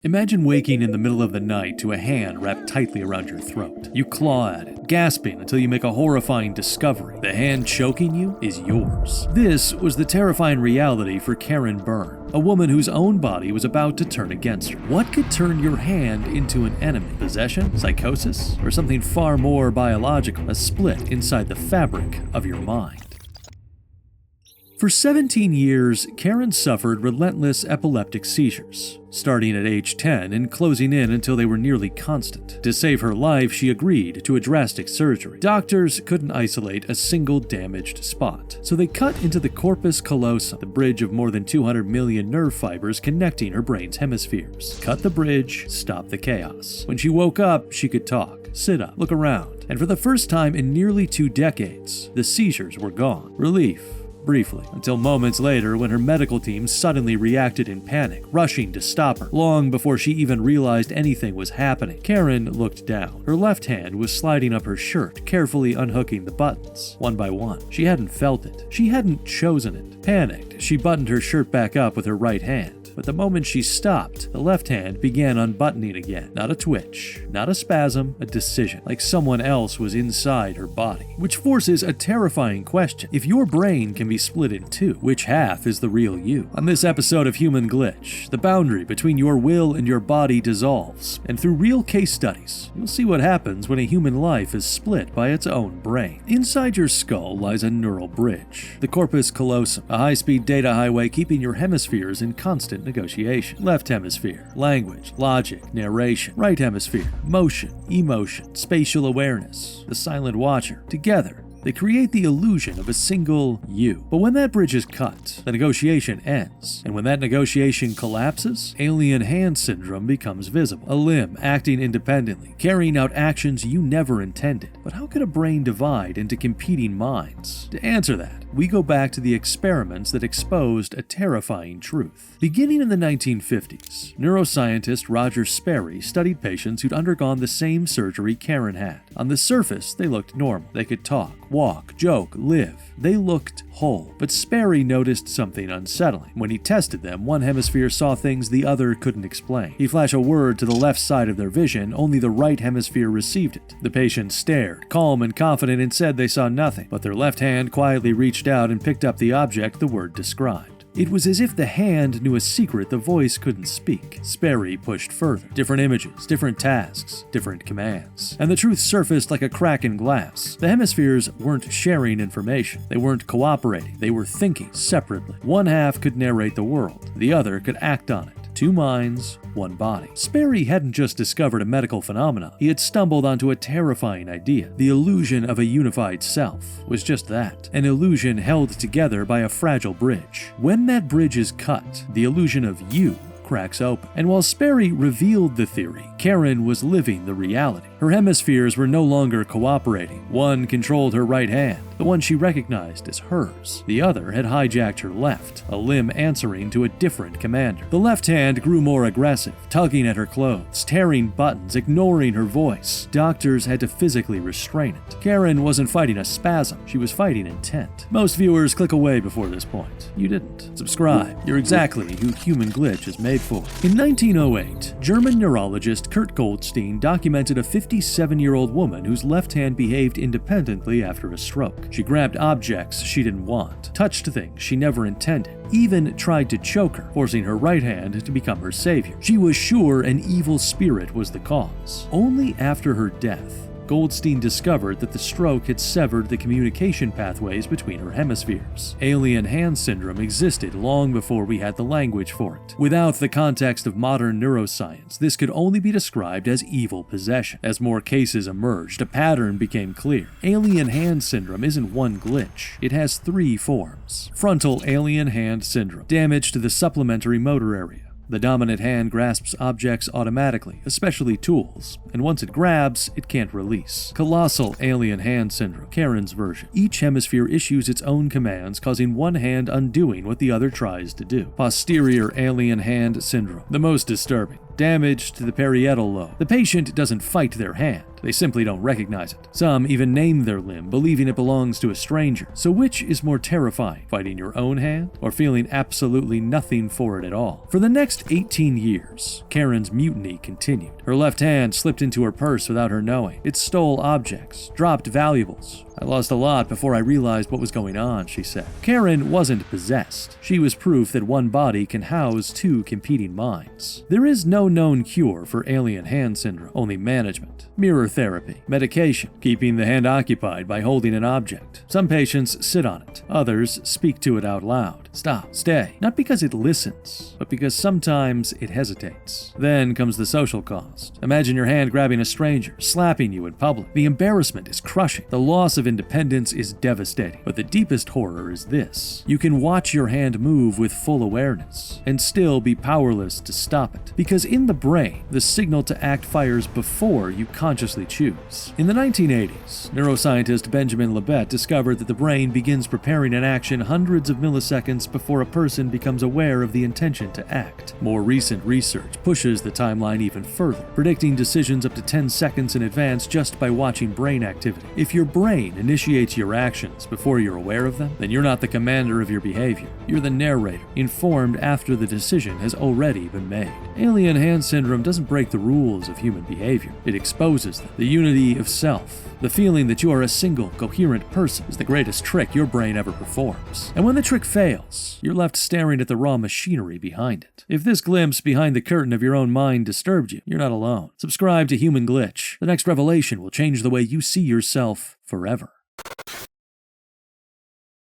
Imagine waking in the middle of the night to a hand wrapped tightly around your throat. You claw at it, gasping until you make a horrifying discovery. The hand choking you is yours. This was the terrifying reality for Karen Byrne, a woman whose own body was about to turn against her. What could turn your hand into an enemy? Possession? Psychosis? Or something far more biological? A split inside the fabric of your mind. For 17 years, Karen suffered relentless epileptic seizures, starting at age 10 and closing in until they were nearly constant. To save her life, she agreed to a drastic surgery. Doctors couldn't isolate a single damaged spot, so they cut into the corpus callosum, the bridge of more than 200 million nerve fibers connecting her brain's hemispheres. Cut the bridge, stop the chaos. When she woke up, she could talk, sit up, look around, and for the first time in nearly 2 decades, the seizures were gone. Relief. Briefly, until moments later when her medical team suddenly reacted in panic, rushing to stop her. Long before she even realized anything was happening, Karen looked down. Her left hand was sliding up her shirt, carefully unhooking the buttons, one by one. She hadn't felt it. She hadn't chosen it. Panicked, she buttoned her shirt back up with her right hand. But the moment she stopped, the left hand began unbuttoning again. Not a twitch, not a spasm, a decision, like someone else was inside her body. Which forces a terrifying question. If your brain can be split in two, which half is the real you? On this episode of Human Glitch, the boundary between your will and your body dissolves, and through real case studies, you'll see what happens when a human life is split by its own brain. Inside your skull lies a neural bridge, the corpus callosum, a high-speed data highway keeping your hemispheres in constant negotiation. Left hemisphere, language, logic, narration. Right hemisphere, motion, emotion, spatial awareness, the silent watcher. Together, they create the illusion of a single you. But when that bridge is cut, the negotiation ends. And when that negotiation collapses, alien hand syndrome becomes visible. A limb acting independently, carrying out actions you never intended. But how could a brain divide into competing minds? To answer that, we go back to the experiments that exposed a terrifying truth. Beginning in the 1950s, neuroscientist Roger Sperry studied patients who'd undergone the same surgery Karen had. On the surface, they looked normal. They could talk, walk, joke, live. They looked whole. But Sperry noticed something unsettling. When he tested them, one hemisphere saw things the other couldn't explain. He'd flash a word to the left side of their vision, only the right hemisphere received it. The patient stared, calm and confident, and said they saw nothing, but their left hand quietly reached out and picked up the object the word described. It was as if the hand knew a secret the voice couldn't speak. Sperry pushed further. Different images, different tasks, different commands. And the truth surfaced like a crack in glass. The hemispheres weren't sharing information. They weren't cooperating. They were thinking separately. One half could narrate the world. The other could act on it. 2 minds, 1 body. Sperry hadn't just discovered a medical phenomenon. He had stumbled onto a terrifying idea. The illusion of a unified self was just that, an illusion held together by a fragile bridge. When that bridge is cut, the illusion of you cracks open. And while Sperry revealed the theory, Karen was living the reality. Her hemispheres were no longer cooperating. One controlled her right hand, the one she recognized as hers. The other had hijacked her left, a limb answering to a different commander. The left hand grew more aggressive, tugging at her clothes, tearing buttons, ignoring her voice. Doctors had to physically restrain it. Karen wasn't fighting a spasm, she was fighting intent. Most viewers click away before this point. You didn't. Subscribe. You're exactly who Human Glitch is made for. In 1908, German neurologist Kurt Goldstein documented a 57-year-old woman whose left hand behaved independently after a stroke. She grabbed objects she didn't want, touched things she never intended, even tried to choke her, forcing her right hand to become her savior. She was sure an evil spirit was the cause. Only after her death, Goldstein discovered that the stroke had severed the communication pathways between her hemispheres. Alien hand syndrome existed long before we had the language for it. Without the context of modern neuroscience, this could only be described as evil possession. As more cases emerged, a pattern became clear. Alien hand syndrome isn't one glitch. It has 3 forms. Frontal alien hand syndrome. Damage to the supplementary motor area. The dominant hand grasps objects automatically, especially tools, and once it grabs, it can't release. Colossal alien hand syndrome, Karen's version. Each hemisphere issues its own commands, causing one hand undoing what the other tries to do. Posterior alien hand syndrome, the most disturbing. damage to the parietal lobe. The patient doesn't fight their hand. They simply don't recognize it. Some even name their limb, believing it belongs to a stranger. So which is more terrifying, fighting your own hand or feeling absolutely nothing for it at all? For the next 18 years, Karen's mutiny continued. Her left hand slipped into her purse without her knowing. It stole objects, dropped valuables. I lost a lot before I realized what was going on, she said. Karen wasn't possessed. She was proof that one body can house two competing minds. There is no known cure for alien hand syndrome, only management. Mirror therapy, medication, keeping the hand occupied by holding an object. Some patients sit on it. Others speak to it out loud. Stop, stay. Not because it listens, but because sometimes it hesitates. Then comes the social cost. Imagine your hand grabbing a stranger, slapping you in public. The embarrassment is crushing. The loss of independence is devastating. But the deepest horror is this. You can watch your hand move with full awareness and still be powerless to stop it. Because in the brain, the signal to act fires before you consciously choose. In the 1980s, neuroscientist Benjamin Libet discovered that the brain begins preparing an action hundreds of milliseconds before a person becomes aware of the intention to act. More recent research pushes the timeline even further, predicting decisions up to 10 seconds in advance just by watching brain activity. If your brain initiates your actions before you're aware of them, then you're not the commander of your behavior. You're the narrator, informed after the decision has already been made. Alien hand syndrome doesn't break the rules of human behavior. It exposes them. The unity of self, the feeling that you are a single, coherent person, is the greatest trick your brain ever performs. And when the trick fails, you're left staring at the raw machinery behind it. If this glimpse behind the curtain of your own mind disturbed you, you're not alone. Subscribe to Human Glitch. The next revelation will change the way you see yourself forever.